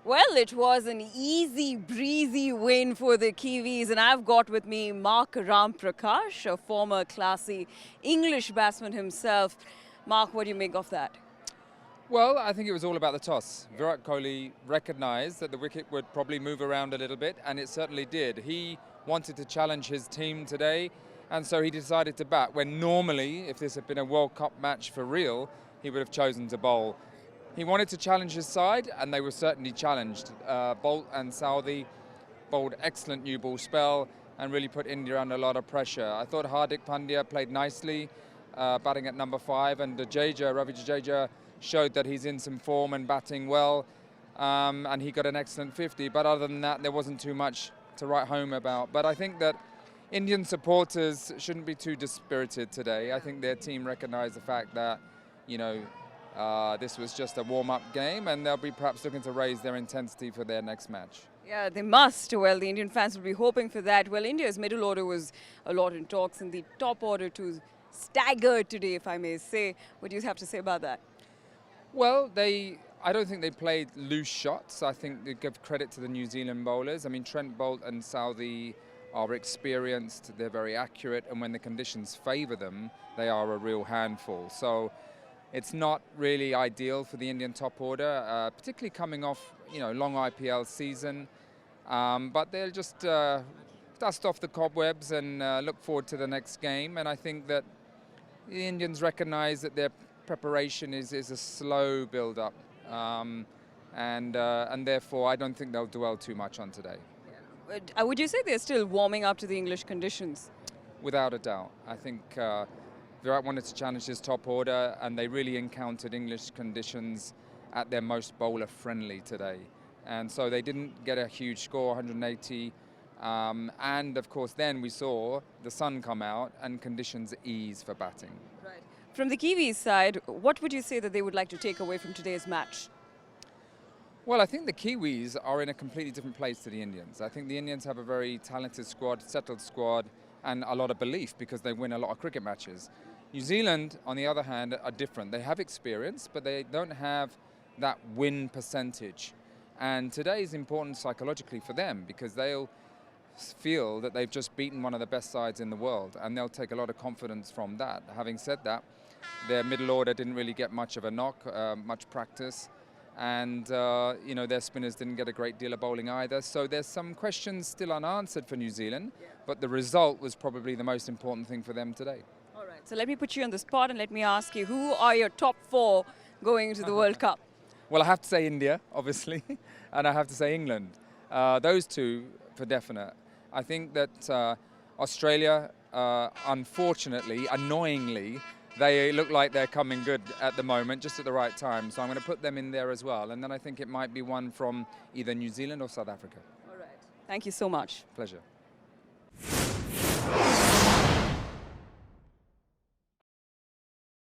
Well, it was an easy breezy win for the Kiwis, and I've got with me Mark Ramprakash, a former classy English batsman himself. Mark, what do you make of that? Well, I think it was all about the toss. Virat Kohli recognised that the wicket would probably move around a little bit, and it certainly did. He wanted to challenge his team today, and so he decided to bat, when normally, if this had been a World Cup match for real, he would have chosen to bowl. He wanted to challenge his side, and they were certainly challenged. Bolt and Southee bowled excellent new ball spell and really put India under a lot of pressure. I thought Hardik Pandya played nicely, batting at number 5, and Ravi Jadeja showed that he's in some form and batting well, and he got an excellent 50. But other than that, there wasn't too much to write home about. But I think that Indian supporters shouldn't be too dispirited today. I think their team recognised the fact that, this was just a warm-up game, and they'll be perhaps looking to raise their intensity for their next match. Yeah, they must. Well, the Indian fans will be hoping for that. Well, India's middle order was a lot in talks, and the top order too staggered today, if I may say. What do you have to say about that? Well, I don't think they played loose shots. I think they give credit to the New Zealand bowlers. I mean, Trent Bolt and Southee are experienced, they're very accurate, and when the conditions favour them, they are a real handful. So it's not really ideal for the Indian top order, particularly coming off, long IPL season. But they'll just dust off the cobwebs and look forward to the next game. And I think that the Indians recognise that their preparation is a slow build-up, and therefore I don't think they'll dwell too much on today. Yeah. Would you say they're still warming up to the English conditions? Without a doubt. I think Virat wanted to challenge his top order, and they really encountered English conditions at their most bowler-friendly today. And so they didn't get a huge score, 180. And of course then we saw the sun come out and conditions ease for batting. Right. From the Kiwis side, what would you say that they would like to take away from today's match? Well, I think the Kiwis are in a completely different place to the Indians. I think the Indians have a very talented squad, settled squad, and a lot of belief because they win a lot of cricket matches. New Zealand, on the other hand, are different. They have experience, but they don't have that win percentage. And today is important psychologically for them because they'll feel that they've just beaten one of the best sides in the world, and they'll take a lot of confidence from that. Having said that, their middle order didn't really get much of a knock, much practice, and their spinners didn't get a great deal of bowling either. So there's some questions still unanswered for New Zealand, but the result was probably the most important thing for them today. All right, so let me put you on the spot and let me ask you, who are your top 4 going into the World Cup? Well, I have to say India, obviously, and I have to say England. Those two for definite. I think that Australia, unfortunately, annoyingly, they look like they're coming good at the moment, just at the right time. So I'm going to put them in there as well. And then I think it might be one from either New Zealand or South Africa. All right. Thank you so much. Pleasure.